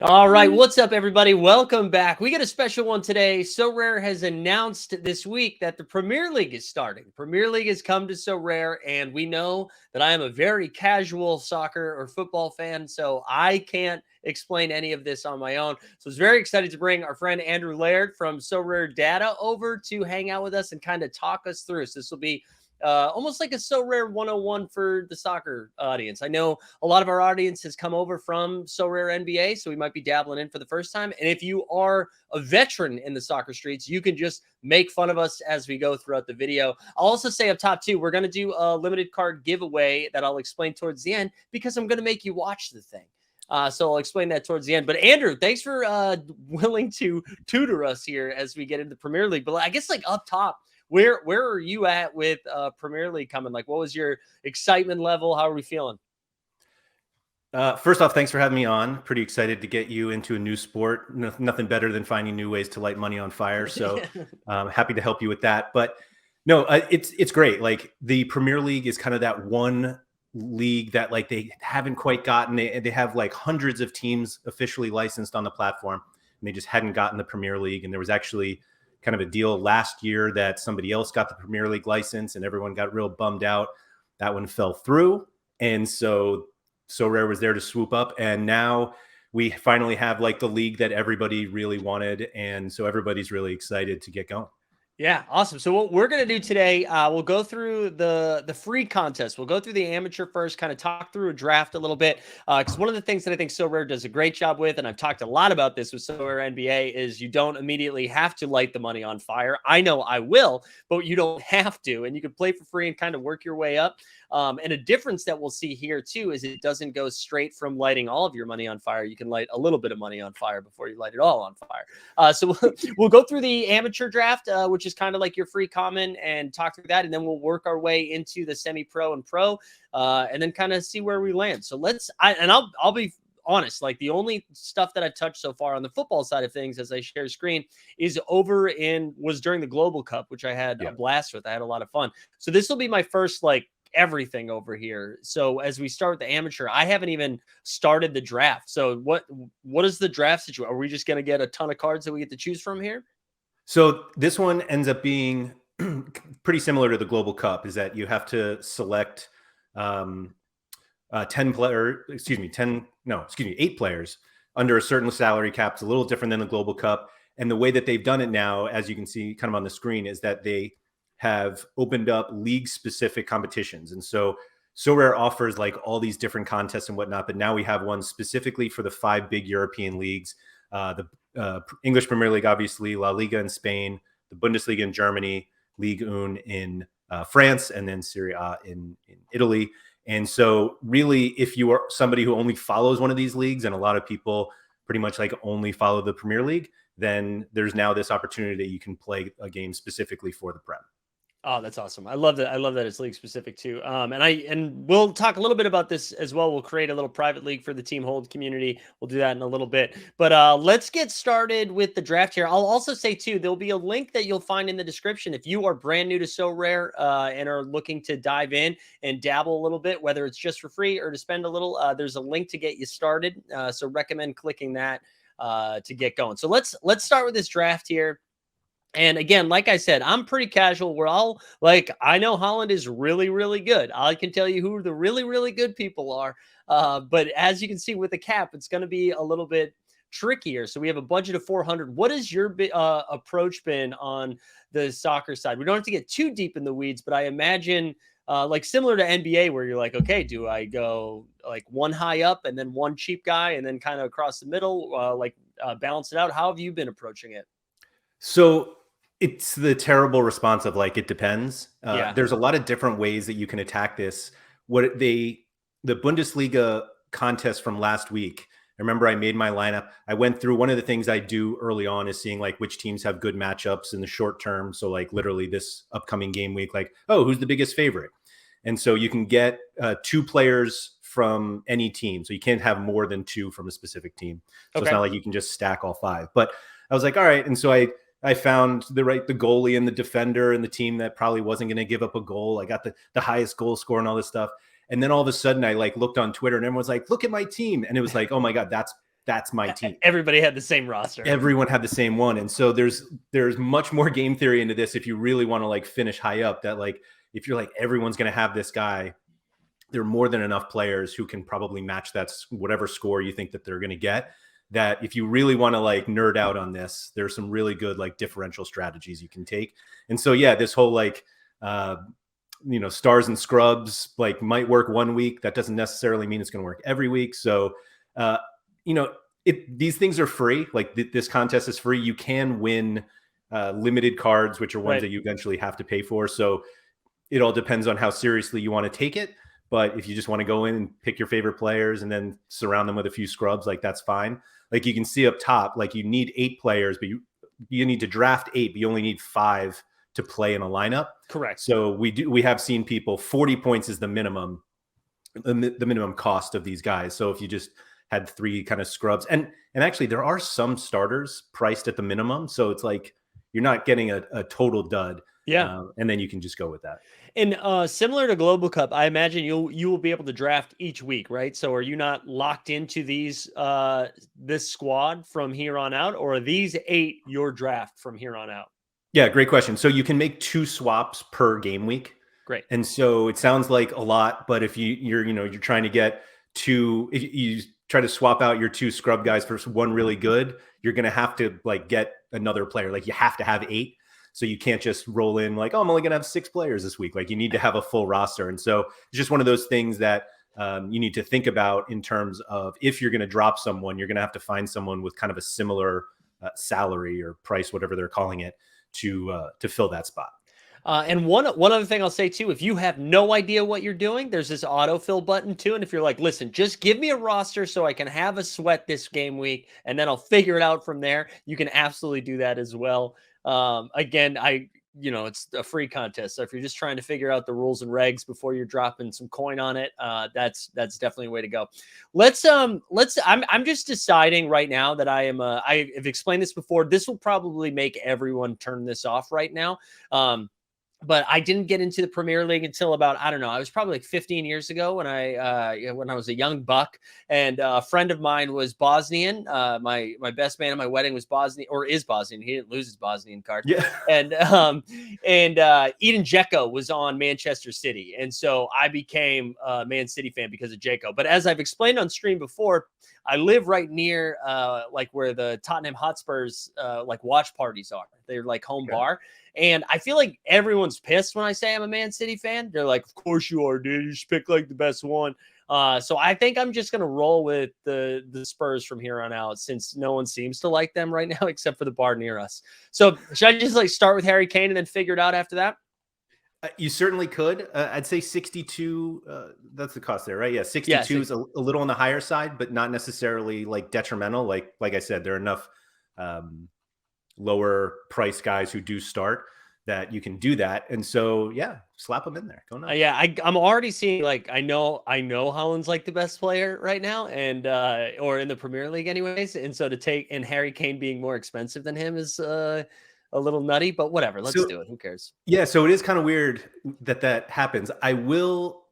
All right, what's up, everybody? Welcome back. We got a special one today. Sorare has announced this week that the Premier League is starting. Premier League has come to Sorare, and we know that I am a very casual soccer or football fan, so I can't explain any of this on my own. So it's very excited to bring our friend Andrew Laird from Sorare Data over to hang out with us and kind of talk us through. So this will be almost like a Sorare 101 for the soccer audience. I know a lot of our audience has come over from Sorare NBA, so we might be dabbling in for the first time. And if you are a veteran in the soccer streets, you can just make fun of us as we go throughout the video. I'll also say up top too, we're going to do a limited card giveaway that I'll explain towards the end because I'm going to make you watch the thing. So I'll explain that towards the end. But Andrew, thanks for willing to tutor us here as we get into the Premier League. But I guess like up top, where are you at with Premier League coming? Like, what was your excitement level? How are we feeling? First off, thanks for having me on. Pretty excited to get you into a new sport. Nothing better than finding new ways to light money on fire. So happy to help you with that. But no, it's great. Like the Premier League is kind of that one league that like they haven't quite gotten. They have like hundreds of teams officially licensed on the platform, and they just hadn't gotten the Premier League. And there was actually kind of a deal last year that somebody else got the Premier League license, and everyone got real bummed out. That one fell through, and so Sorare was there to swoop up, and now we finally have like the league that everybody really wanted, and so everybody's really excited to get going. Yeah, awesome. So what we're gonna do today, we'll go through the free contest. We'll go through the amateur first, kind of talk through a draft a little bit. Because one of the things that I think Sorare does a great job with, and I've talked a lot about this with Sorare NBA, is you don't immediately have to light the money on fire. I know I will, but you don't have to, and you can play for free and kind of work your way up. And a difference that we'll see here too is it doesn't go straight from lighting all of your money on fire. You can light a little bit of money on fire before you light it all on fire. So we'll go through the amateur draft, which is kind of like your free common, and talk through that, and then we'll work our way into the semi-pro and pro, and then kind of see where we land. So I'll be honest, like the only stuff that I've touched so far on the football side of things as I share screen was during the Global Cup, which I had a blast with. I had a lot of fun. So this will be my first like everything over here. So as we start with the amateur, I haven't even started the draft. So what is the draft situation? Are we just going to get a ton of cards that we get to choose from here? So this one ends up being pretty similar to the Global Cup, is that you have to select 8 players under a certain salary cap. It's a little different than the Global Cup. And the way that they've done it now, as you can see kind of on the screen, is that they have opened up league-specific competitions. And so Sorare offers like all these different contests and whatnot, but now we have one specifically for the 5 big European leagues, the English Premier League, obviously, La Liga in Spain, the Bundesliga in Germany, Ligue 1 in France, and then Serie A in Italy. And so really, if you are somebody who only follows one of these leagues, and a lot of people pretty much like only follow the Premier League, then there's now this opportunity that you can play a game specifically for the Prem. Oh, that's awesome. I love that. I love that it's league specific too. And we'll talk a little bit about this as well. We'll create a little private league for the Team Hold community. We'll do that in a little bit. But let's get started with the draft here. I'll also say too, there'll be a link that you'll find in the description if you are brand new to Sorare and are looking to dive in and dabble a little bit, whether it's just for free or to spend a little. There's a link to get you started. So recommend clicking that to get going. So let's start with this draft here. And again, like I said, I'm pretty casual. We're all like, I know Holland is really, really good. I can tell you who the really, really good people are. But as you can see with the cap, it's going to be a little bit trickier. So we have a budget of 400. What has your approach been on the soccer side? We don't have to get too deep in the weeds, but I imagine like similar to NBA where you're like, okay, do I go like one high up and then one cheap guy and then kind of across the middle, balance it out? How have you been approaching it? So it's the terrible response of like, it depends. Yeah. There's a lot of different ways that you can attack this. The Bundesliga contest from last week, I remember I made my lineup. I went through, one of the things I do early on is seeing like which teams have good matchups in the short term. So like literally this upcoming game week, like, oh, who's the biggest favorite? And so you can get 2 players from any team. So you can't have more than 2 from a specific team. So It's not like you can just stack all 5. But I was like, all right. And so I found the goalie and the defender and the team that probably wasn't going to give up a goal. I got the highest goal score and all this stuff. And then all of a sudden I like looked on Twitter and everyone's like, look at my team. And it was like, oh my God, that's that's my team. Everybody had the same roster. Everyone had the same one. And so there's much more game theory into this if you really want to like finish high up, that like if you're like everyone's going to have this guy, there are more than enough players who can probably match that whatever score you think that they're going to get, that if you really want to like nerd out on this, there's some really good like differential strategies you can take. And so yeah, this whole like stars and scrubs like might work one week. That doesn't necessarily mean it's going to work every week. So these things are free. Like this contest is free. You can win limited cards, which are ones that you eventually have to pay for. So it all depends on how seriously you want to take it. But if you just want to go in and pick your favorite players and then surround them with a few scrubs, like that's fine. Like you can see up top, like you need 8 players, but you need to draft 8, but you only need 5 to play in a lineup. Correct. So we have seen people 40 points is the minimum cost of these guys. So if you just had 3 kind of scrubs, and actually there are some starters priced at the minimum, so it's like you're not getting a total dud. Yeah. And then you can just go with that. And similar to Global Cup, I imagine you will be able to draft each week, right? So are you not locked into these this squad from here on out, or are these 8 your draft from here on out? Yeah, great question. So you can make 2 swaps per game week. Great. And so it sounds like a lot, but if you're trying to get 2, if you try to swap out your 2 scrub guys for one really good, you're going to have to like get another player. Like you have to have 8. So you can't just roll in like, oh, I'm only going to have 6 players this week. Like you need to have a full roster. And so it's just one of those things that you need to think about in terms of if you're going to drop someone, you're going to have to find someone with kind of a similar salary or price, whatever they're calling it, to fill that spot. And one other thing I'll say too, if you have no idea what you're doing, there's this autofill button too. And if you're like, listen, just give me a roster so I can have a sweat this game week, and then I'll figure it out from there, you can absolutely do that as well. Again, it's a free contest. So if you're just trying to figure out the rules and regs before you're dropping some coin on it, that's definitely a way to go. I'm just deciding right now that I've explained this before. This will probably make everyone turn this off right now. But I didn't get into the Premier League until about, I don't know, I was probably like 15 years ago when I was a young buck, and a friend of mine was Bosnian. My best man at my wedding was Bosnian, or is Bosnian. He didn't lose his Bosnian card. Yeah. And Eden Dzeko was on Manchester City. And so I became a Man City fan because of Dzeko. But as I've explained on stream before, I live right near like where the Tottenham Hotspurs like watch parties are. They're like home bar. And I feel like everyone's pissed when I say I'm a Man City fan. They're like, of course you are, dude. You just pick like the best one. So I think I'm just going to roll with the Spurs from here on out, since no one seems to like them right now except for the bar near us. So should I just like start with Harry Kane and then figure it out after that? You certainly could. I'd say 62. That's the cost there, right? Yeah, 62 is a little on the higher side, but not necessarily like detrimental. Like I said, there are enough lower price guys who do start that you can do that. And so, yeah, slap them in there. Go nuts. Yeah, I'm already seeing, like, I know Haaland's like the best player right now, and or in the Premier League anyways. And so and Harry Kane being more expensive than him is a little nutty, but whatever. Let's do it. Who cares? Yeah, so it is kind of weird that happens. I will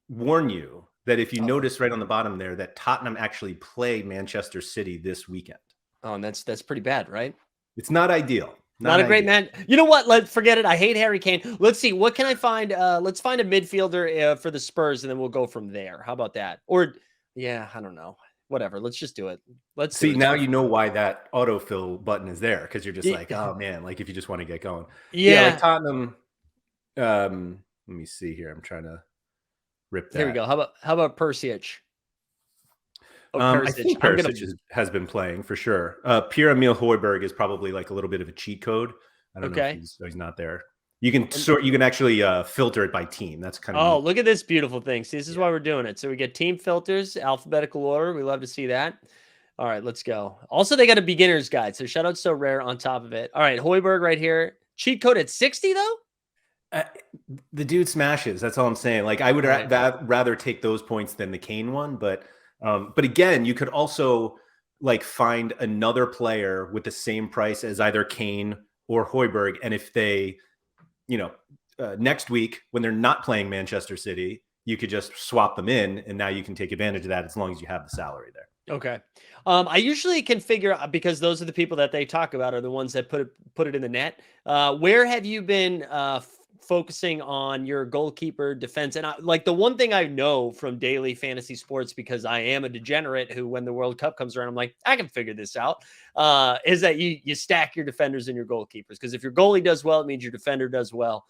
warn you that if you notice right on the bottom there that Tottenham actually play Manchester City this weekend. Oh, and that's pretty bad, right? It's not ideal. Not a great man. You know what? Let's forget it. I hate Harry Kane. Let's see. What can I find? Let's find a midfielder for the Spurs, and then we'll go from there. How about that? Or, yeah, I don't know. Whatever. Let's just do it. Let's see. Now you know why that autofill button is there, because you're just like, oh man, like if you just want to get going. Yeah, like Tottenham. Let me see here. I'm trying to rip that. Here we go. How about Perisic? I think Perisic has been playing for sure. Pierre-Emile Højbjerg is probably like a little bit of a cheat code. I don't know if he's not there. You can actually filter it by team. That's kind of neat. Look at this beautiful thing. See, this is why we're doing it. So we get team filters, alphabetical order. We love to see that. All right, let's go. Also, they got a beginner's guide. So shout out Sorare on top of it. All right, Højbjerg right here. Cheat code at 60 though. The dude smashes. That's all I'm saying. Like I would rather take those points than the Kane one, but again, you could also like find another player with the same price as either Kane or Højbjerg. And if they, next week when they're not playing Manchester City, you could just swap them in, and now you can take advantage of that as long as you have the salary there. Okay. I usually can figure because those are the people that they talk about are the ones that put it in the net. Where have you been focusing on your goalkeeper defense? And like the one thing I know from daily fantasy sports, because I am a degenerate who, when the World Cup comes around, I'm like, I can figure this out. Is that you stack your defenders and your goalkeepers, because if your goalie does well, it means your defender does well,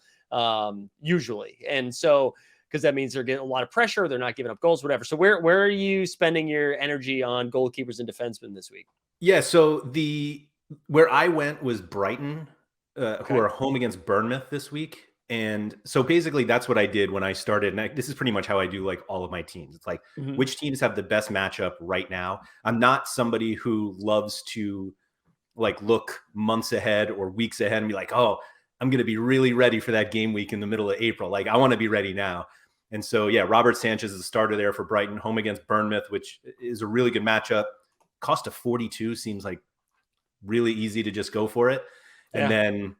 usually. And so because that means they're getting a lot of pressure. They're not giving up goals, whatever. So where are you spending your energy on goalkeepers and defensemen this week? Yeah, so the where I went was Brighton, who Okay. are home against Bournemouth this week. And so basically that's what I did when I started. And this is pretty much how I do like all of my teams. It's like Hmm. which teams have the best matchup right now. I'm not somebody who loves to like look months ahead or weeks ahead and be like, oh, I'm going to be really ready for that game week in the middle of April. Like I want to be ready now. And so, yeah, Robert Sanchez is the starter there for Brighton, home against Bournemouth, which is a really good matchup. Cost of 42 seems like really easy to just go for it. And Yeah. then,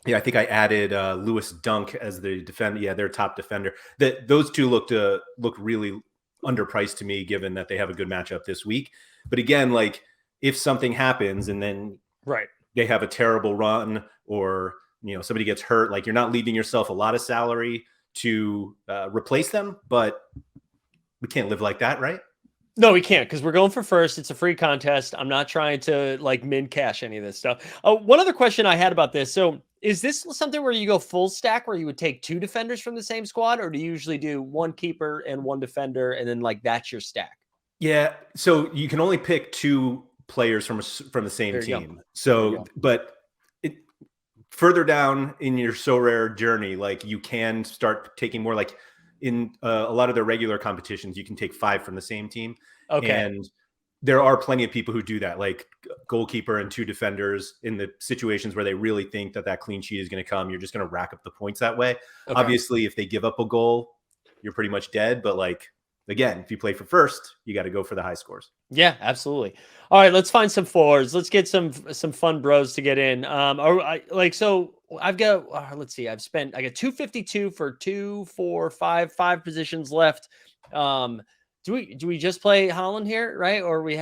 yeah, I think I added Lewis Dunk as the defender. Yeah, their top defender. That those two look really underpriced to me, given that they have a good matchup this week. But again, like if something happens and then Right. they have a terrible run or somebody gets hurt, like you're not leaving yourself a lot of salary to replace them. But we can't live like that, right? No, we can't because we're going for first. It's a free contest. I'm not trying to like min cash any of this stuff. One other question I had about this. So, is this something where you go full stack, where you would take two defenders from the same squad, or do you usually do one keeper and one defender, and then like that's your stack? Yeah. So you can only pick two players from the same There you go. team. There you So, go. but it, further down in your so rare journey, like you can start taking more. Like in a lot of the regular competitions, you can take five from the same team, Okay. and there are plenty of people who do that, like goalkeeper and two defenders in the situations where they really think that that clean sheet is going to come. You're just going to rack up the points that way. Okay. Obviously, if they give up a goal, you're pretty much dead. But like again, if you play for first, you got to go for the high scores. Yeah, absolutely. All right, let's find some fours. Let's get some fun bros to get in. So I've got let's see. I got 252 for 5 positions left. Um do we just play Holland here, right? Or we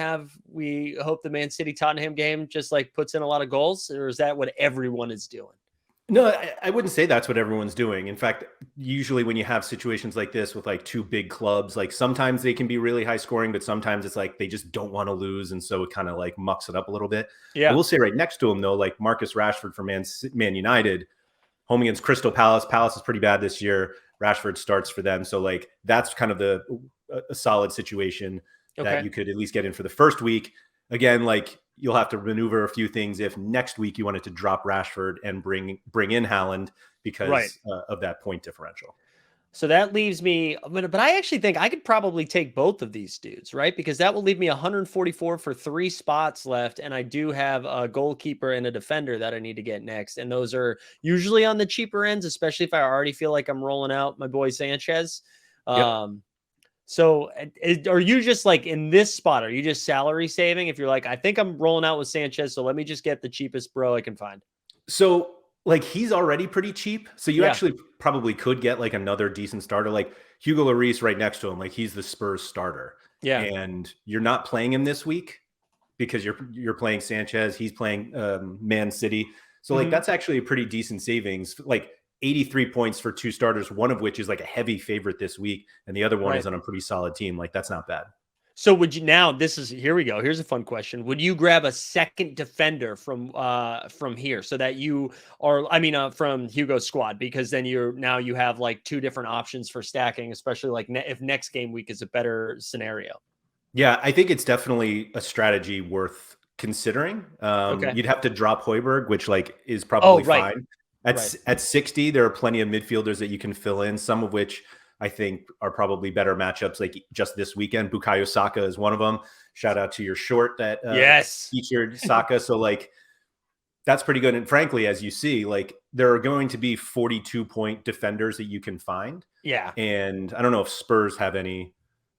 hope the Man City Tottenham game just like puts in a lot of goals, or is that what everyone is doing? No, I wouldn't say that's what everyone's doing. In fact, usually when you have situations like this with like two big clubs, like sometimes they can be really high scoring, but sometimes it's like they just don't want to lose. And so it kind of like mucks it up a little bit. I Yeah. will say right next to him, though, like Marcus Rashford for Man United, home against Crystal Palace. Palace is pretty bad this year. Rashford starts for them. So like that's kind of a solid situation that Okay. you could at least get in for the first week. Again, like you'll have to maneuver a few things if next week you wanted to drop Rashford and bring in Haaland Right. because of that point differential. So that leaves me, but I actually think I could probably take both of these dudes, right? Because that will leave me 144 for 3 spots left. And I do have a goalkeeper and a defender that I need to get next. And those are usually on the cheaper ends, especially if I already feel like I'm rolling out my boy Sanchez. Yep. Um, so are you just like in this spot? Are you just salary saving? If you're like, I think I'm rolling out with Sanchez, so let me just get the cheapest bro I can find. So like he's already pretty cheap. So you Yeah. actually probably could get like another decent starter, like Hugo Lloris right next to him. Like he's the Spurs starter, Yeah. and you're not playing him this week because you're playing Sanchez. He's playing Man City. So like Hmm. that's actually a pretty decent savings. Like 83 points for two starters, one of which is like a heavy favorite this week, and the other one Right. is on a pretty solid team. Like that's not bad. So would you now this is here we go. Here's a fun question. Would you grab a second defender from here so that you are from Hugo's squad, because then you have like two different options for stacking, especially like if next game week is a better scenario. Yeah, I think it's definitely a strategy worth considering. Okay. You'd have to drop Hoiberg, which like is Oh, probably right. fine. Right. At 60, there are plenty of midfielders that you can fill in, some of which I think are probably better matchups like just this weekend. Bukayo Saka is one of them. Shout out to your short that Yes. featured Saka. So like that's pretty good. And frankly, as you see, like there are going to be 42-point defenders that you can find. Yeah. And I don't know if Spurs have any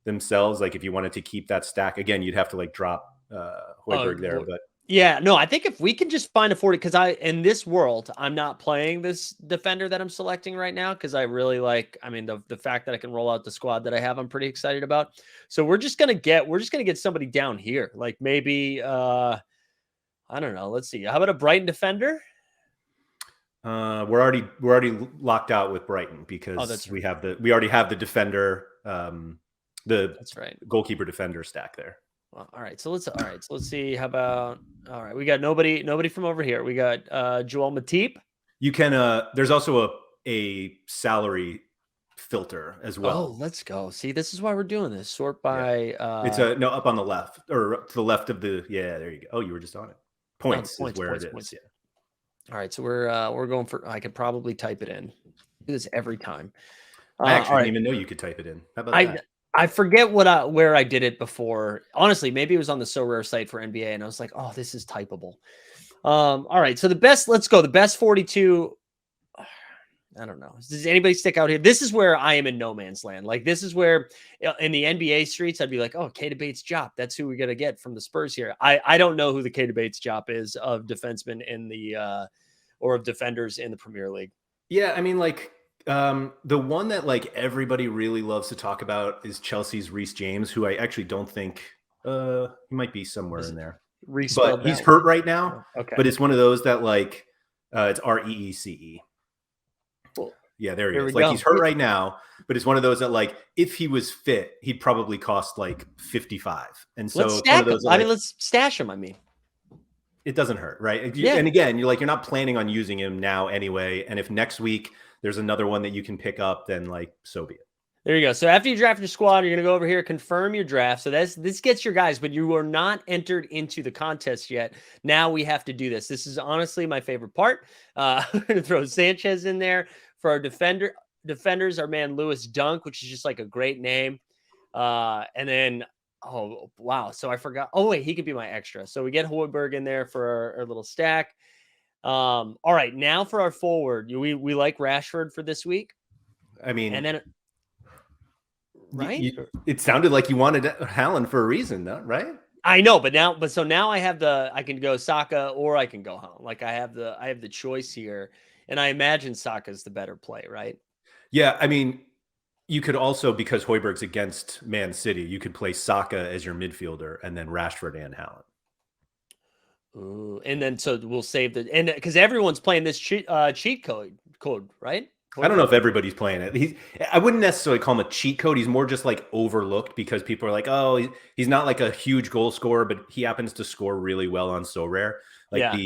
themselves. Like if you wanted to keep that stack again, you'd have to like drop Oh, Hoiberg there. But Yeah, no, I think if we can just find a 40, because in this world, I'm not playing this defender that I'm selecting right now because I really like, I mean, the fact that I can roll out the squad that I have, I'm pretty excited about. So we're just gonna get somebody down here, like maybe I don't know. Let's see. How about a Brighton defender? We're already locked out with Brighton Oh, because that's right. we already have the defender, the That's right. goalkeeper defender stack there. Well, all right. So let's see. How about all right? We got nobody from over here. We got Joel Matip. You can there's also a salary filter as Oh, well. let's go. See, this is why we're doing this. Sort Yeah. by It's a no up on the left or to the left of the yeah, there you go. Oh, you were just on it. no, the Points is points, where it points, is. points. Yeah. All right, so we're going for. I could probably type it in. Do this every time. I All actually right, didn't even know you could type it in. How about I that? I forget where I did it before. Honestly, maybe it was on the Sorare site for NBA, and I was like, oh, this is typable. All right, so the best. Let's go. The best 42. I don't know. Does anybody stick out here? This is where I am in no man's land. Like this is where in the NBA streets, I'd be like, oh, K Debates Jop. That's who we're gonna get from the Spurs here. I don't know who the K Debates Jop is of defensemen in the or of defenders in the Premier League. Yeah, I mean, like the one that like everybody really loves to talk about is Chelsea's Reece James, who I actually don't think he might be somewhere Is in it there, but respelled he's that hurt way? right now. Oh, okay. But it's one of those that like it's REECE. Well, Yeah, there he there we is. Like go. he's hurt right now, but it's one of those that like if he was fit, he'd probably cost like 55. And Let's so it's one of stack them. those that I mean, like let's stash them. I mean, it doesn't hurt, right? yeah. And again, you're like you're not planning on using him now anyway. And if next week there's another one that you can pick up, then like so be it. There you go. So after you draft your squad, you're gonna go over here, confirm your draft. So this gets your guys, but you are not entered into the contest yet. Now we have to do this. This is honestly my favorite part. I'm gonna throw Sanchez in there for our defenders. Our man Lewis Dunk, which is just like a great name. And then oh wow, so I forgot. Oh wait, he could be my extra. So we get Hoiberg in there for our little stack. All right, now for our forward, we like Rashford for this week, I and mean, then right. it sounded like you wanted Haaland for a reason, though, right? I know, but so now I can go Saka or I can go home. Like I have the choice here, and I imagine Saka's the better play, right? Yeah, I mean, you could also because Hoiberg's against Man City, you could play Saka as your midfielder and then Rashford and Haaland. Ooh, and then so we'll save the and because everyone's playing this cheat code, right? I don't know Hoiberg? if everybody's playing it. I wouldn't necessarily call him a cheat code. He's more just like overlooked because people are like, oh, he's not like a huge goal scorer, but he happens to score really well on So Rare. Like Yeah,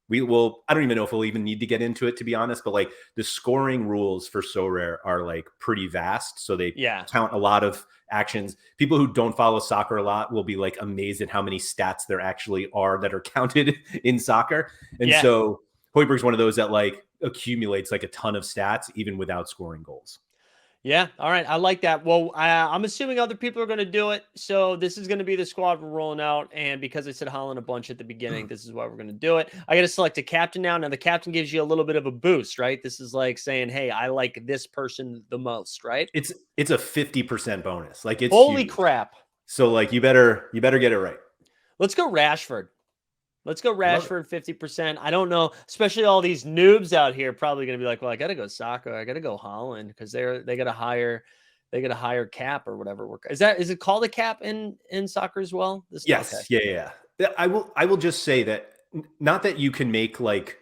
we will, I don't even know if we'll even need to get into it to be honest, but like the scoring rules for So Rare are like pretty vast. So they yeah, count a lot of actions. People who don't follow soccer a lot will be like amazed at how many stats there actually are that are counted in soccer. And yeah. so Hoiberg's one of those that like accumulates like a ton of stats even without scoring goals. Yeah. All right. I like that. Well, I'm assuming other people are going to do it. So this is going to be the squad we're rolling out. And because I said Holland a bunch at the beginning, this is why we're going to do it. I got to select a captain now. Now the captain gives you a little bit of a boost, right? This is like saying, hey, I like this person the most, right? It's a 50% bonus. Like it's Holy huge. crap. So like you better get it right. Let's go Rashford. Let's go I love it. Rashford 50%. I don't know, especially all these noobs out here probably going to be like, well, I got to go Saka. I got to go Holland because they got a higher cap or whatever. Is it called a cap in soccer as well? Okay. Yes. Yeah. I will just say that not that you can make like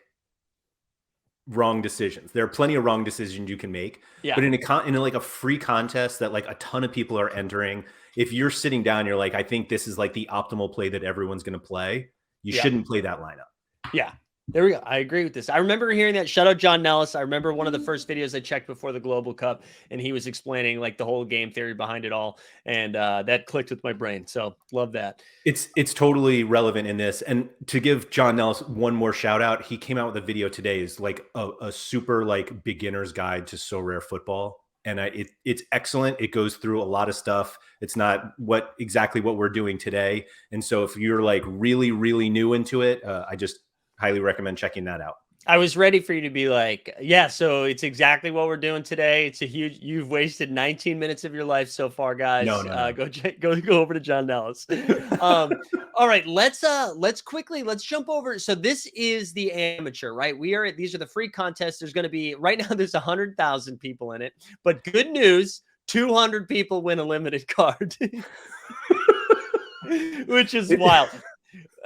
wrong decisions. There are plenty of wrong decisions you can make, Yeah. but in like a free contest that like a ton of people are entering, if you're sitting down, you're like, I think this is like the optimal play that everyone's going to play. You Yeah. shouldn't play that lineup. Yeah. There we go. I agree with this. I remember hearing that. Shout out John Nellis. I remember one of the first videos I checked before the Global Cup, and he was explaining like the whole game theory behind it all, and that clicked with my brain. So love that. It's totally relevant in this. And to give John Nellis one more shout out, he came out with a video today is like a super like beginner's guide to So Rare football. And it's excellent. It goes through a lot of stuff. It's not exactly what we're doing today. And so if you're like really, really new into it, I just highly recommend checking that out. I was ready for you to be like, yeah, so it's exactly what we're doing today. It's a huge, you've wasted 19 minutes of your life so far, No, guys. no, no. Go over to John Nellis. All All right, let's quickly let's jump over. So this is the amateur, right? These are the free contests. There's going to be right now. There's 100,000 people in it, but good news: 200 people win a limited card, which is wild.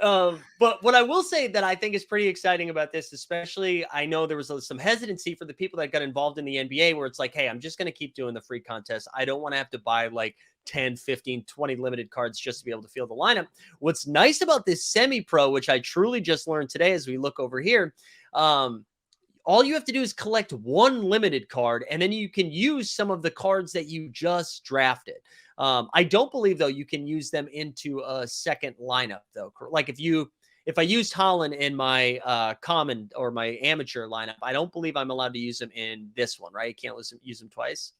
But what I will say that I think is pretty exciting about this, especially I know there was some hesitancy for the people that got involved in the NBA where it's like, hey, I'm just going to keep doing the free contest. I don't want to have to buy like 10, 15, 20 limited cards just to be able to field the lineup. What's nice about this semi-pro, which I truly just learned today as we look over here, all you have to do is collect one limited card, and then you can use some of the cards that you just drafted. I don't believe though you can use them into a second lineup though. Like if I used Holland in my common or my amateur lineup, I don't believe I'm allowed to use them in this one, right? You can't use them twice.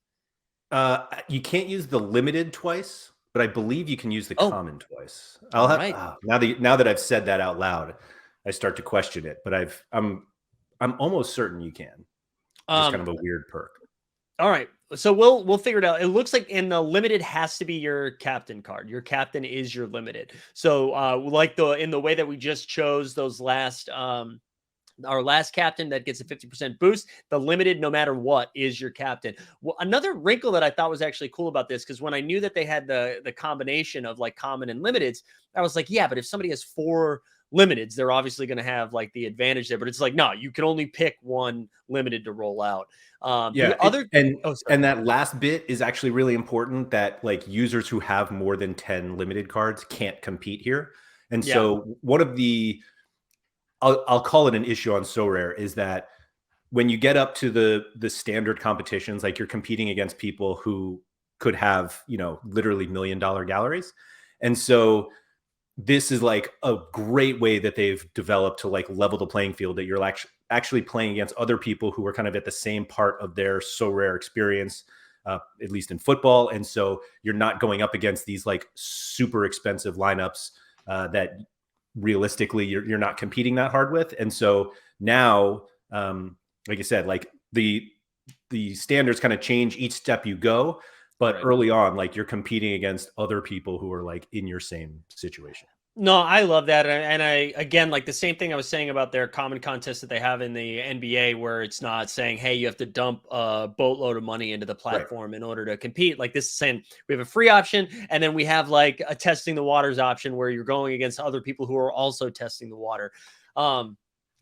You can't use the limited twice, but I believe you can use the Oh, common twice. all right. Now that I've said that out loud, I start to question it. But I'm almost certain you can. Just kind of a weird perk. All right. So we'll figure it out. It looks like in the limited has to be your captain card. Your captain is your limited. So like in the way that we just chose those last our last captain that gets a 50% boost, the limited, no matter what, is your captain. Well, another wrinkle that I thought was actually cool about this, because when I knew that they had the combination of like common and limiteds, I was like, yeah, but if somebody has 4 limiteds, they're obviously going to have like the advantage there. But it's like, no, you can only pick one limited to roll out. Yeah, The other, oh, sorry. and that last bit is actually really important. That like users who have more than 10 limited cards can't compete here. And Yeah. so one of the I'll call it an issue on Sorare is that when you get up to the standard competitions, like you're competing against people who could have, literally $1 million galleries. And so this is like a great way that they've developed to like level the playing field, that you're actually playing against other people who are kind of at the same part of their Sorare experience, at least in football. And so you're not going up against these like super expensive lineups that realistically you're not competing that hard with. And so now, like I said, like the standards kind of change each step you go, but Right. early on, like you're competing against other people who are like in your same situation. No, I love that. And I, again, like the same thing I was saying about their common contest that they have in the NBA, where it's not saying, hey, you have to dump a boatload of money into the Right. platform in order to compete. Like this is saying we have a free option, and then we have like a testing the waters option where you're going against other people who are also testing the water. And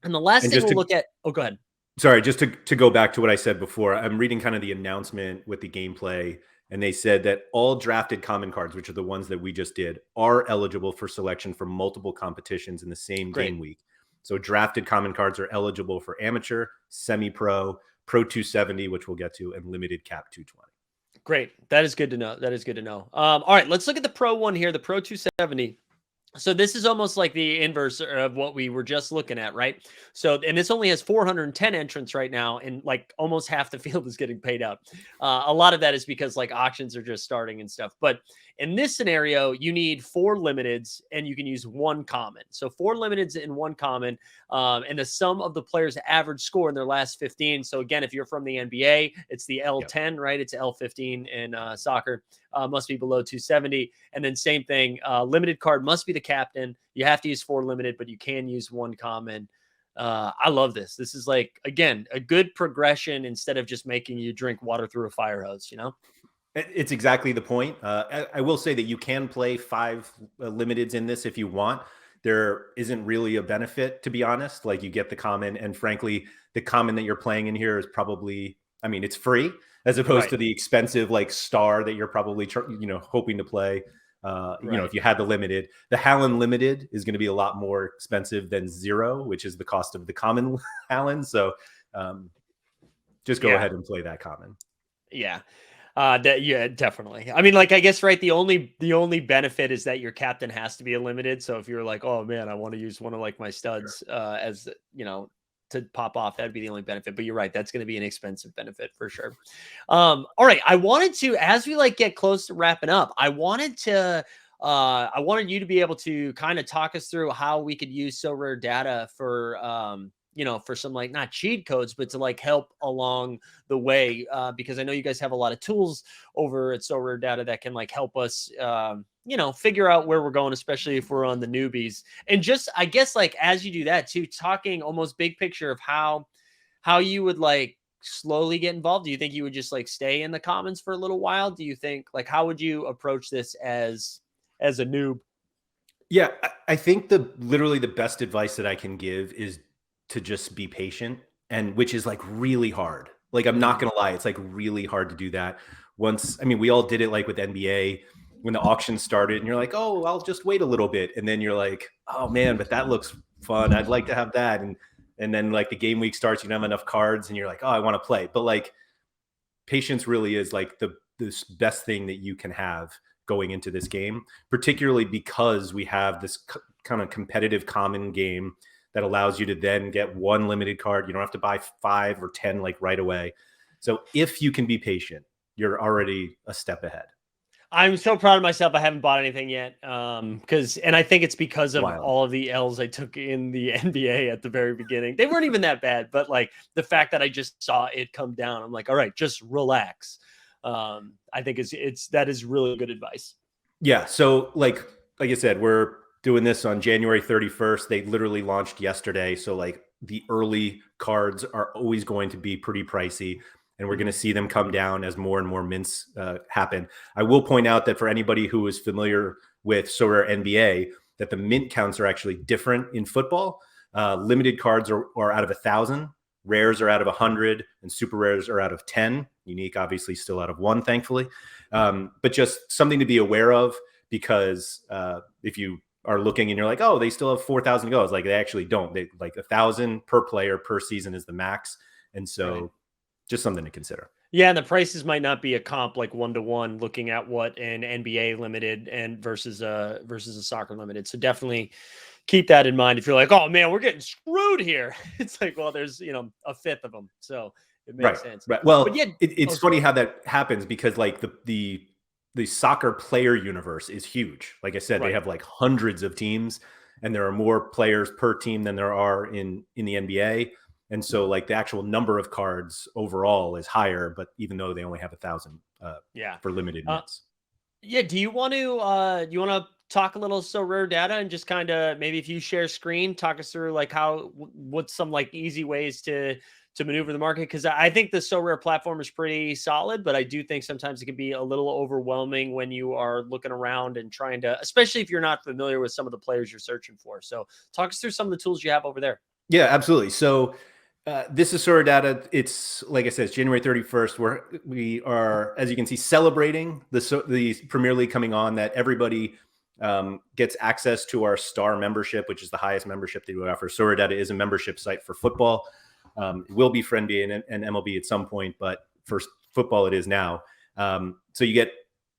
the last And thing just we'll to look at, oh, go ahead. Sorry, just to go back to what I said before, I'm reading kind of the announcement with the gameplay, and they said that all drafted common cards, which are the ones that we just did, are eligible for selection for multiple competitions in the same Great. game week. So drafted common cards are eligible for amateur, semi-pro, pro 270, which we'll get to, and limited cap 220. Great. That is good to know. That is good to know. All right, let's look at the pro one here, the pro 270. So this is almost like the inverse of what we were just looking at, right? So, and this only has 410 entrants right now, and like almost half the field is getting paid out. A lot of that is because like auctions are just starting and stuff. But in this scenario, you need 4 limiteds and you can use 1 common. So 4 limiteds and 1 common, and the sum of the players' average score in their last 15. So again, if you're from the NBA, it's the L10, right? It's L15 in soccer. Must be below 270. And then same thing, limited card must be the captain. You have to use 4 limited, but you can use 1 common. I love this. This is like, again, a good progression instead of just making you drink water through a fire hose, It's exactly the point. I will say that you can play 5 limiteds in this if you want. There isn't really a benefit, to be honest. Like you get the common, and frankly, the common that you're playing in here is probably, I mean, it's free as opposed to the expensive like star that you're probably hoping to play. If you had the limited, the Hallen limited is going to be a lot more expensive than 0, which is the cost of the common Hallen. So just go ahead and play that common. Yeah. Yeah, definitely. I mean, like, I guess, right. The only benefit is that your captain has to be a limited. So if you're like, oh man, I want to use one of like my studs, as to pop off, that'd be the only benefit. But you're right. That's going to be an expensive benefit for sure. All right. I wanted to, as we like get close to wrapping up, I wanted you to be able to kind of talk us through how we could use Sorare Data for, for some like not cheat codes, but to like help along the way, because I know you guys have a lot of tools over at Sorare Data that can like help us, figure out where we're going, especially if we're on the newbies. And just, I guess, like as you do that too, talking almost big picture of how you would like slowly get involved. Do you think you would just like stay in the commons for a little while? Do you think like how would you approach this as a noob? Yeah, I think literally the best advice that I can give is to just be patient, and which is like really hard. Like I'm not Mm. gonna lie, it's like really hard to do that. Once, I mean, we all did it like with NBA when the auction started, and you're like, oh, I'll just wait a little bit, and then you're like, oh man, but that looks fun. I'd like to have that, and then like the game week starts, you don't have enough cards, and you're like, oh, I want to play, but like patience really is like the best thing that you can have going into this game, particularly because we have this kind of competitive common game that allows you to then get one limited card. You don't have to buy 5 or 10 like right away. So if you can be patient, you're already a step ahead. I'm so proud of myself. I haven't bought anything yet. And I think it's because of Wild. all of the L's I took in the NBA at the very beginning. They weren't even that bad, but like the fact that I just saw it come down, I'm like, all right, just relax. I think that is really good advice. Yeah. So like I said, we're doing this on January 31st. They literally launched yesterday. So like the early cards are always going to be pretty pricey, and we're going to see them come down as more and more mints happen. I will point out that for anybody who is familiar with Sorare NBA, that the mint counts are actually different in football. Limited cards are out of 1,000. Rares are out of 100, and super rares are out of 10. Unique, obviously, still out of 1, thankfully. But just something to be aware of, because if you are looking and you're like, oh, they still have 4,000 goes, like they actually don't. They like 1,000 per player per season is the max, and so Right. just something to consider. Yeah, and the prices might not be a comp like 1-to-1, looking at what an NBA limited and versus a soccer limited. So definitely keep that in mind. If you're like, oh man, we're getting screwed here, it's like, well, there's a fifth of them, so it Right, makes sense. right. But Well, yeah, it's funny how that happens, because like the soccer player universe is huge. Like I said, they right. have like hundreds of teams, and there are more players per team than there are in the NBA. And so like the actual number of cards overall is higher, but even though they only have 1,000 Yeah. for limited Uh, mints. yeah. Do you want to talk a little Sorare Data and just kind of maybe if you share screen, talk us through like what's some like easy ways to maneuver the market? Because I think the Sorare platform is pretty solid, but I do think sometimes it can be a little overwhelming when you are looking around and trying to, especially if you're not familiar with some of the players you're searching for. So talk us through some of the tools you have over there. Yeah, absolutely. So this is Sorare Data. It's like I said, it's January 31st. We are, as you can see, celebrating the Premier League coming on. That everybody gets access to our Star membership, which is the highest membership that we offer. Sorare Data is a membership site for football. It will be for NBA and MLB at some point, but for football, it is now. So you get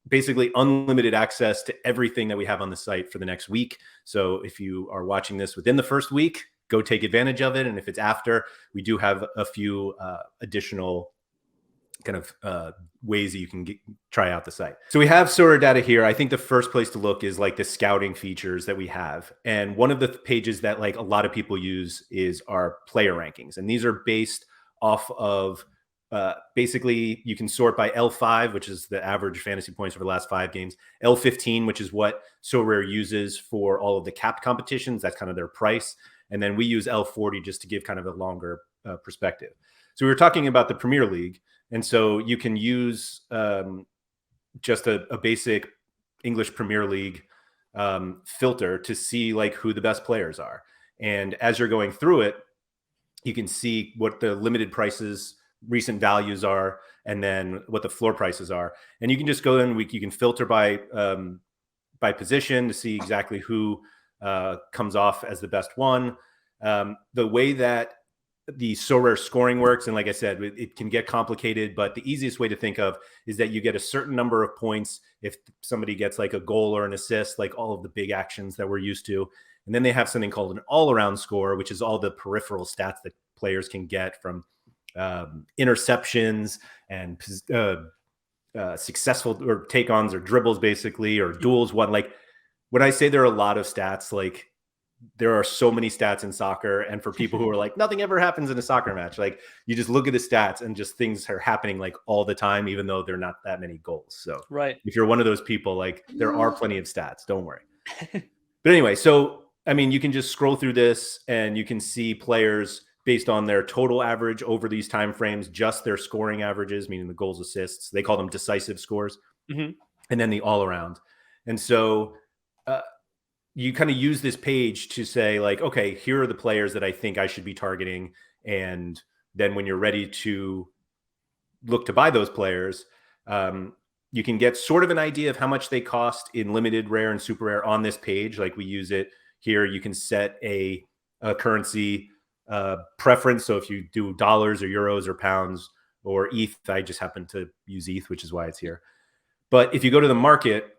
basically unlimited access to everything that we have on the site for the next week. So if you are watching this within the first week, go take advantage of it. And if it's after, we do have a few additional kind of ways that you can try out the site. So we have Sorare Data here. I think the first place to look is like the scouting features that we have. And one of the pages that like a lot of people use is our player rankings. And these are based off of basically you can sort by L5, which is the average fantasy points over the last 5 games, L15, which is what Sorare uses for all of the capped competitions. That's kind of their price. And then we use L40 just to give kind of a longer perspective. So we were talking about the Premier League. And so you can use just a basic English Premier League filter to see like who the best players are. And as you're going through it, you can see what the limited prices, recent values are, and then what the floor prices are. And you can just go in, you can filter by position to see exactly who comes off as the best one. The way that the Sorare scoring works, and like I said, it can get complicated, but the easiest way to think of is that you get a certain number of points if somebody gets like a goal or an assist, like all of the big actions that we're used to. And then they have something called an all-around score, which is all the peripheral stats that players can get from interceptions and successful or take-ons or dribbles, basically, or duels won. Like when I say there are a lot of stats, like there are so many stats in soccer. And for people who are like, nothing ever happens in a soccer match, like you just look at the stats and just things are happening like all the time, even though they're not that many goals. So Right. if you're one of those people, like there are plenty of stats, don't worry. But anyway, so I mean, you can just scroll through this and you can see players based on their total average over these time frames, just their scoring averages, meaning the goals, assists. They call them decisive scores, and then the all around. And so you kind of use this page to say, like, okay, here are the players that I think I should be targeting. And then when you're ready to look to buy those players, you can get sort of an idea of how much they cost in limited, rare, and super rare on this page. Like we use it here. You can set a currency preference. So if you do dollars or euros or pounds or ETH, I just happen to use ETH, which is why it's here. But if you go to the market,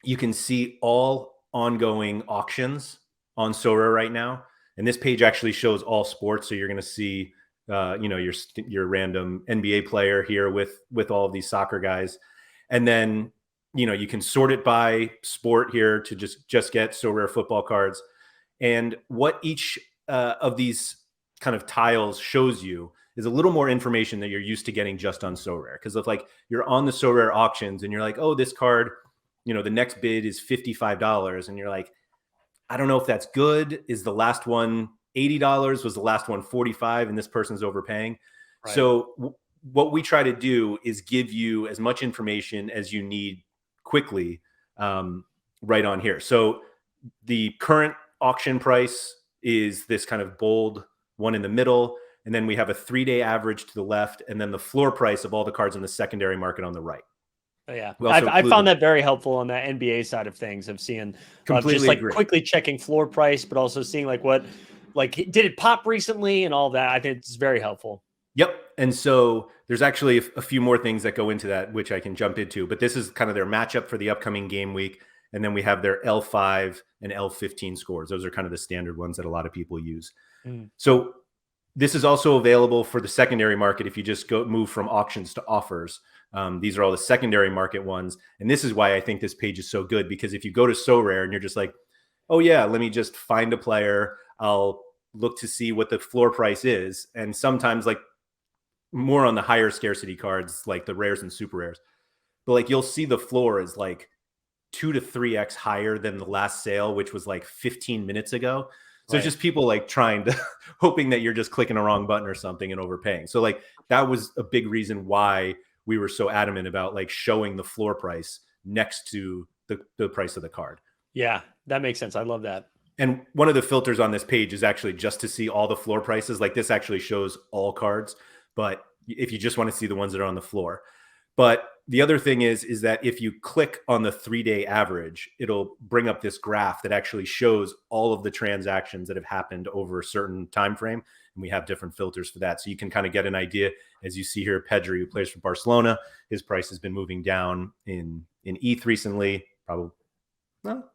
you can see all ongoing auctions on Sorare right now. And this page actually shows all sports. So you're going to see, your random NBA player here with all of these soccer guys. And then, you can sort it by sport here to just get Sorare football cards. And what each of these kind of tiles shows you is a little more information that you're used to getting just on Sorare. Because if like you're on the Sorare auctions and you're like, oh, this card, the next bid is $55, and you're like, I don't know if that's good. Is the last one $80? Was the last one $45? And this person's overpaying. Right. So what we try to do is give you as much information as you need quickly, right on here. So the current auction price is this kind of bold one in the middle. And then we have a 3-day average to the left, and then the floor price of all the cards in the secondary market on the right. Yeah, I found that very helpful on the NBA side of things, of seeing just like quickly checking floor price, but also seeing like did it pop recently and all that. I think it's very helpful. Yep. And so there's actually a few more things that go into that, which I can jump into, but this is kind of their matchup for the upcoming game week. And then we have their L5 and L15 scores. Those are kind of the standard ones that a lot of people use. So this is also available for the secondary market if you just move from auctions to offers. These are all the secondary market ones. And this is why I think this page is so good, because if you go to Sorare and you're just like, oh yeah, let me just find a player, I'll look to see what the floor price is. And sometimes like more on the higher scarcity cards, like the rares and super rares, but like you'll see the floor is like 2 to 3x higher than the last sale, which was like 15 minutes ago. So it's just people like trying to, hoping that you're just clicking a wrong button or something and overpaying. So like that was a big reason why we were so adamant about like showing the floor price next to the price of the card. Yeah, that makes sense. I love that. And one of the filters on this page is actually just to see all the floor prices. Like this actually shows all cards, but if you just want to see the ones that are on the floor. But the other thing is that if you click on the 3-day average, it'll bring up this graph that actually shows all of the transactions that have happened over a certain time frame. And we have different filters for that. So you can kind of get an idea. As you see here, Pedri, who plays for Barcelona, his price has been moving down in ETH recently, probably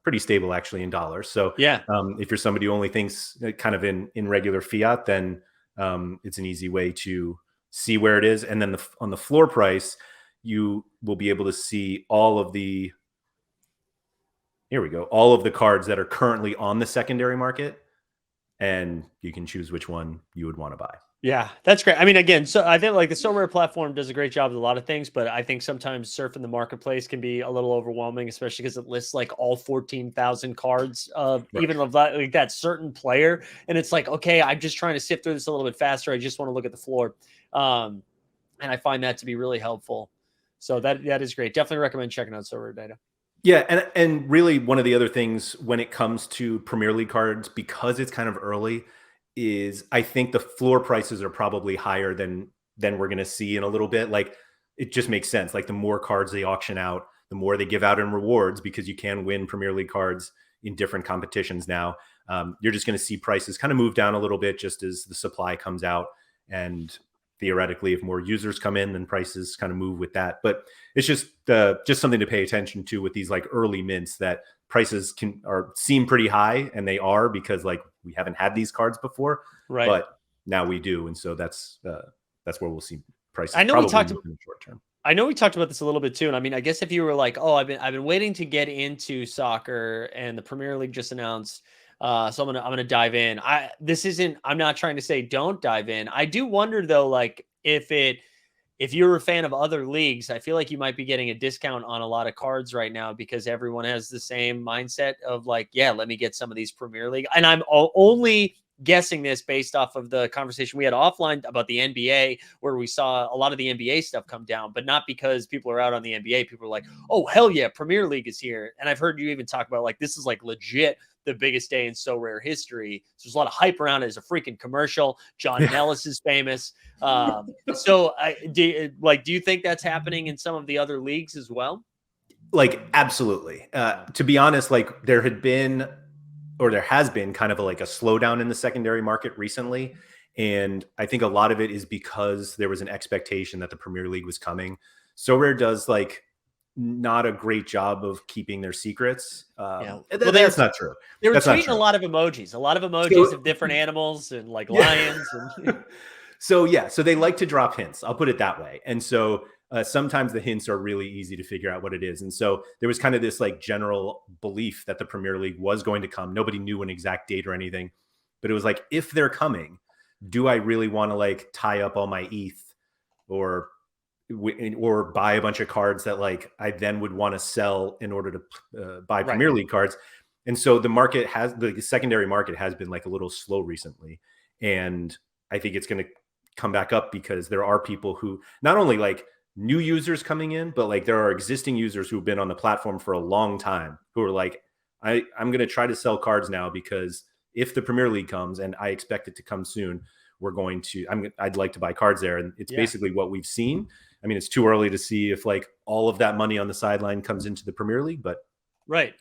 pretty stable actually in dollars. So yeah, if you're somebody who only thinks kind of in regular fiat, then it's an easy way to see where it is. And then on the floor price, you will be able to see all of the cards that are currently on the secondary market, and you can choose which one you would want to buy. Yeah, that's great. I mean, again, so I think like the Sorare platform does a great job with a lot of things, but I think sometimes surfing the marketplace can be a little overwhelming, especially because it lists like all 14,000 cards of even of that certain player. And it's like, okay, I'm just trying to sift through this a little bit faster. I just want to look at the floor. And I find that to be really helpful. So that is great. Definitely recommend checking out Sorare Data. Yeah, and really one of the other things when it comes to Premier League cards, because it's kind of early, is I think the floor prices are probably higher than we're going to see in a little bit. Like it just makes sense. Like the more cards they auction out, the more they give out in rewards, because you can win Premier League cards in different competitions now. You're just going to see prices kind of move down a little bit just as the supply comes out, and theoretically, if more users come in, then prices kind of move with that. But it's just something to pay attention to with these like early mints, that prices seem pretty high, and they are, because like we haven't had these cards before, right? But now we do, and so that's where we'll see prices. I know we talked in the short term. I know we talked about this a little bit too, and I mean, I guess if you were like, oh, I've been waiting to get into soccer, and the Premier League just announced So I'm gonna dive in. I'm not trying to say don't dive in. I do wonder though, like if you're a fan of other leagues, I feel like you might be getting a discount on a lot of cards right now because everyone has the same mindset of like, yeah, let me get some of these Premier League. And I'm only guessing this based off of the conversation we had offline about the NBA, where we saw a lot of the NBA stuff come down, but not because people are out on the NBA. People are like, oh, hell yeah, Premier League is here. And I've heard you even talk about like, this is like legit the biggest day in So Rare history. So there's a lot of hype around it as a freaking commercial. John Nellis is famous. So do you think that's happening in some of the other leagues as well? Like, absolutely. To be honest, like there has been kind of like a slowdown in the secondary market recently. And I think a lot of it is because there was an expectation that the Premier League was coming. So Rare does like not a great job of keeping their secrets. Yeah. Well, that's not true. They were That's not tweeting true. a lot of emojis So, of different animals and like yeah. lions. And So yeah, so they like to drop hints. I'll put it that way. And so sometimes the hints are really easy to figure out what it is. And so there was kind of this like general belief that the Premier League was going to come. Nobody knew an exact date or anything, but it was like, if they're coming, do I really want to like tie up all my ETH or buy a bunch of cards that like I then would want to sell in order to buy Premier League cards? And so the secondary market has been like a little slow recently. And I think it's going to come back up because there are people who not only like new users coming in, but like there are existing users who've been on the platform for a long time who are like, I'm going to try to sell cards now because if the Premier League comes, and I expect it to come soon, I'd like to buy cards there. And it's basically what we've seen. I mean, it's too early to see if like all of that money on the sideline comes into the Premier League, but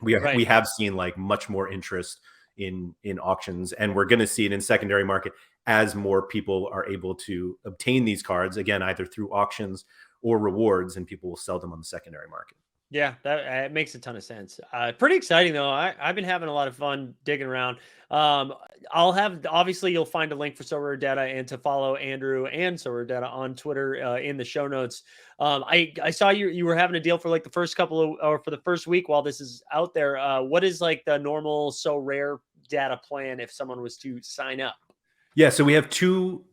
we have seen like much more interest in auctions, and we're going to see it in secondary market as more people are able to obtain these cards, again, either through auctions or rewards, and people will sell them on the secondary market. Yeah, that it makes a ton of sense. Pretty exciting though. I've been having a lot of fun digging around. Obviously you'll find a link for Sorare Data and to follow Andrew and Sorare Data on Twitter in the show notes. I saw you were having a deal for like the first or for the first week while this is out there. What is like the normal Sorare Data plan if someone was to sign up? Yeah, so we have two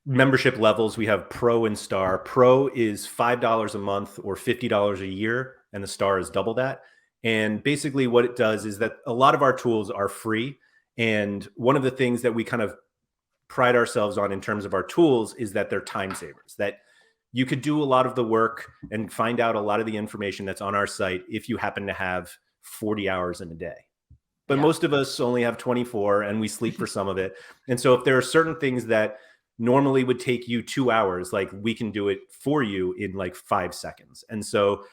membership levels. We have Pro and Star. Pro is $5 a month or $50 a year, and the Star is double that. And basically what it does is that a lot of our tools are free. And one of the things that we kind of pride ourselves on in terms of our tools is that they're time savers, that you could do a lot of the work and find out a lot of the information that's on our site if you happen to have 40 hours in a day. But most of us only have 24 and we sleep for some of it. And so if there are certain things that normally would take you 2 hours, like we can do it for you in like 5 seconds. And so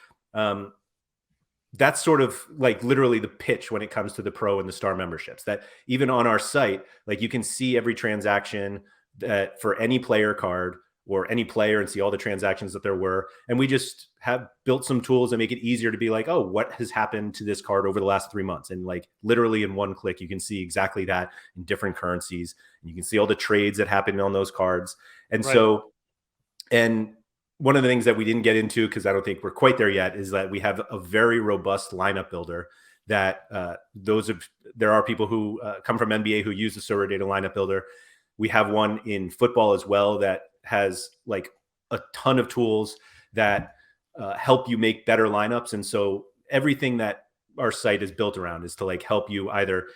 that's sort of like literally the pitch when it comes to the Pro and the Star memberships, that even on our site, like you can see every transaction that for any player card or any player and see all the transactions that there were. And we just have built some tools that make it easier to be like, oh, what has happened to this card over the last 3 months? And like literally in one click, you can see exactly that in different currencies. And you can see all the trades that happened on those cards. And so, and one of the things that we didn't get into, because I don't think we're quite there yet, is that we have a very robust lineup builder that there are people who come from NBA who use the Sorare Data lineup builder. We have one in football as well that has like a ton of tools that help you make better lineups. And so everything that our site is built around is to like help you either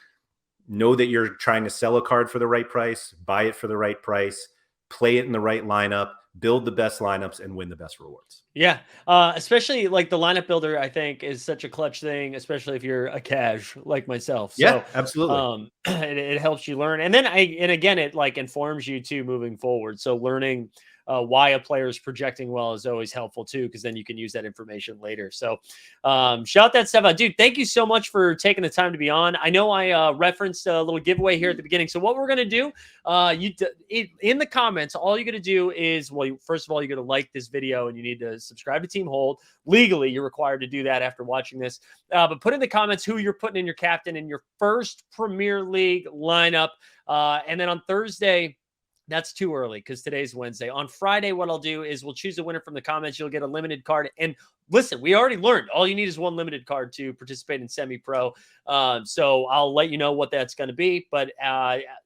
know that you're trying to sell a card for the right price, buy it for the right price, play it in the right lineup, build the best lineups, and win the best rewards. Yeah. Especially like the lineup builder, I think is such a clutch thing, especially if you're a cash like myself. So yeah, absolutely. It helps you learn. And then again, it like informs you too moving forward. So learning why a player is projecting well is always helpful too, because then you can use that information later. So shout that stuff out. Dude, thank you so much for taking the time to be on. I know I referenced a little giveaway here at the beginning. So what we're going to do, in the comments, all you got to do is, well, first of all, you're going to like this video and you need to subscribe to Team Hold. Legally, you're required to do that after watching this. But put in the comments who you're putting in your captain in your first Premier League lineup. And then on Thursday, that's too early because today's Wednesday. On Friday, what I'll do is we'll choose a winner from the comments. You'll get a limited card. And listen, we already learned all you need is one limited card to participate in semi-pro. So I'll let you know what that's going to be. But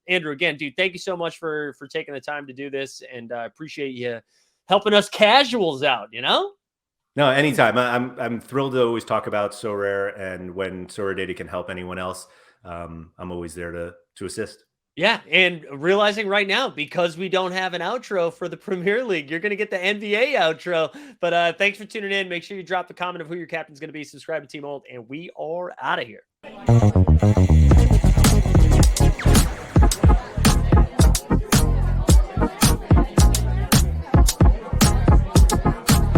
Andrew, again, dude, thank you so much for taking the time to do this, and I appreciate you helping us casuals out. No, anytime. I'm thrilled to always talk about Sorare, and when Sorare Data can help anyone else, I'm always there to assist. Yeah, and realizing right now, because we don't have an outro for the Premier League, you're going to get the NBA outro. But thanks for tuning in. Make sure you drop a comment of who your captain's going to be. Subscribe to Team Old, and we are out of here.